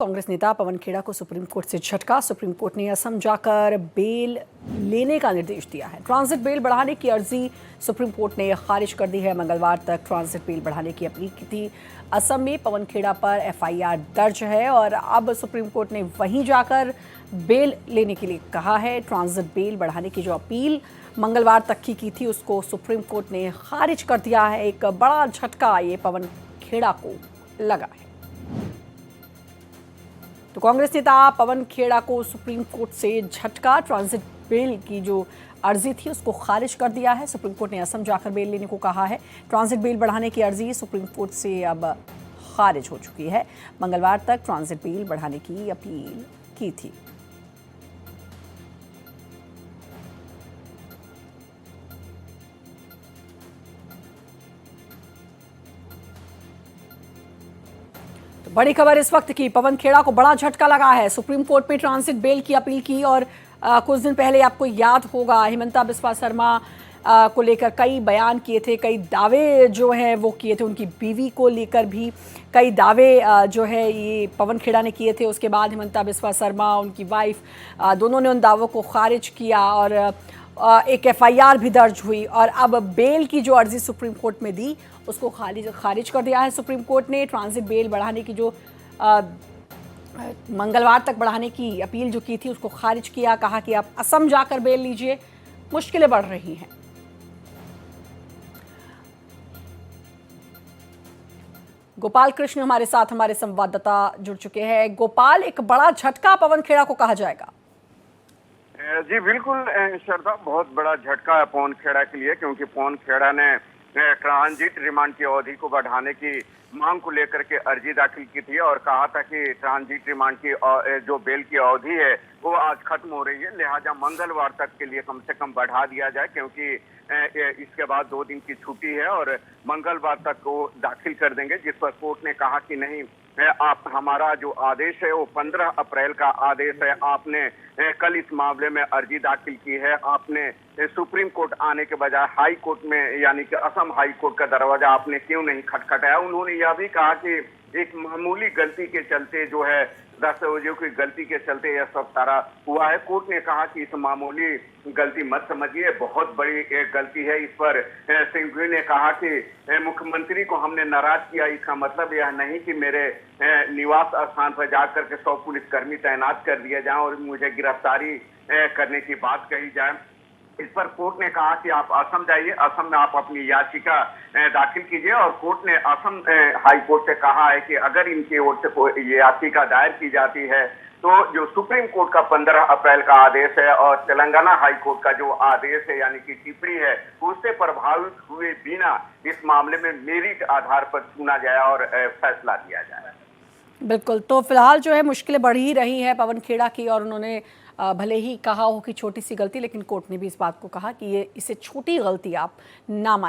कांग्रेस नेता पवन खेड़ा को supreme court से झटका। सुप्रीम कोर्ट ने असम जाकर बेल लेने का निर्देश दिया है। ट्रांजिट बेल बढ़ाने की अर्जी सुप्रीम कोर्ट ने खारिज कर दी है। मंगलवार तक ट्रांजिट बेल बढ़ाने की अपील की थी। असम में पवन खेड़ा पर एफआईआर दर्ज है और अब सुप्रीम कोर्ट ने वहीं जाकर बेल लेने के लिए कहा है। ट्रांजिट बेल बढ़ाने की जो अपील मंगलवार तक की थी उसको सुप्रीम कोर्ट ने खारिज कर दिया है। एक बड़ा झटका ये पवन खेड़ा को लगा है। तो कांग्रेस नेता पवन खेड़ा को सुप्रीम कोर्ट से झटका। ट्रांजिट बेल की जो अर्जी थी उसको खारिज कर दिया है। सुप्रीम कोर्ट ने असम जाकर बेल लेने को कहा है। ट्रांजिट बेल बढ़ाने की अर्जी सुप्रीम कोर्ट से अब खारिज हो चुकी है। मंगलवार तक ट्रांजिट बेल बढ़ाने की अपील की थी। बड़ी खबर इस वक्त की, पवन खेड़ा को बड़ा झटका लगा है। सुप्रीम कोर्ट में ट्रांजिट बेल की अपील की और कुछ दिन पहले आपको याद होगा हिमंता बिस्वा शर्मा को लेकर कई बयान किए थे, कई दावे जो हैं वो किए थे। उनकी बीवी को लेकर भी कई दावे जो है ये पवन खेड़ा ने किए थे। उसके बाद हिमंता बिस्वा शर्मा, उनकी वाइफ, दोनों ने उन दावों को खारिज किया और एक एफआईआर भी दर्ज हुई। और अब बेल की जो अर्जी सुप्रीम कोर्ट में दी उसको खारिज कर दिया है सुप्रीम कोर्ट ने। ट्रांजिट बेल बढ़ाने की जो मंगलवार तक बढ़ाने की अपील जो की थी उसको खारिज किया। कहा कि आप असम जाकर बेल लीजिए, मुश्किलें बढ़ रही हैं। गोपाल कृष्ण हमारे साथ, हमारे संवाददाता जुड़ चुके हैं। गोपाल, एक बड़ा झटका पवन खेड़ा को कहा जाएगा। जी बिल्कुल श्रद्धा, बहुत बड़ा झटका है पवन खेड़ा के लिए, क्योंकि पवन खेड़ा ने ट्रांजिट रिमांड की अवधि को बढ़ाने की मांग को लेकर के अर्जी दाखिल की थी और कहा था कि ट्रांजिट रिमांड की जो बेल की अवधि है वो आज खत्म हो रही है, लिहाजा मंगलवार तक के लिए कम से कम बढ़ा दिया जाए, क्योंकि इसके बाद 2 दिन की छुट्टी है और मंगलवार तक वो दाखिल कर देंगे। जिस पर कोर्ट ने कहा कि नहीं, आप हमारा जो आदेश है वो 15 अप्रैल का आदेश है। आपने कल इस मामले में अर्जी दाखिल की है, आपने सुप्रीम कोर्ट आने के बजाय हाई कोर्ट में यानी कि असम हाई कोर्ट का दरवाजा आपने क्यों नहीं खटखटाया। उन्होंने यह भी कहा कि एक मामूली गलती के चलते जो है दस्तावेजों की गलती के चलते यह सब सारा हुआ है। कोर्ट ने कहा कि इस मामूली गलती मत समझिए, बहुत बड़ी एक गलती है। इस पर सिंघवी ने कहा कि मुख्यमंत्री को हमने नाराज किया, इसका मतलब यह नहीं कि मेरे निवास स्थान पर जाकर के 100 पुलिसकर्मी तैनात कर दिए जाएं और मुझे गिरफ्तारी करने की बात कही जाए। इस पर कोर्ट ने कहा कि आप असम जाइए, असम में आप अपनी याचिका दाखिल कीजिए और कोर्ट ने असम हाई कोर्ट से कहा है कि अगर इनकी ओर से कोई याचिका दायर की जाती है तो जो सुप्रीम कोर्ट का 15 अप्रैल का आदेश है और तेलंगाना हाई कोर्ट का जो आदेश है यानी कि टिप्पणी है उससे प्रभावित हुए बिना इस मामले में मेरिट आधार पर सुना जाए और फैसला दिया जाए। बिल्कुल, तो फिलहाल जो है मुश्किलें बढ़ ही रही हैं पवन खेड़ा की और उन्होंने भले ही कहा हो कि छोटी सी गलती, लेकिन कोर्ट ने भी इस बात को कहा कि ये इसे छोटी गलती आप ना मानिए।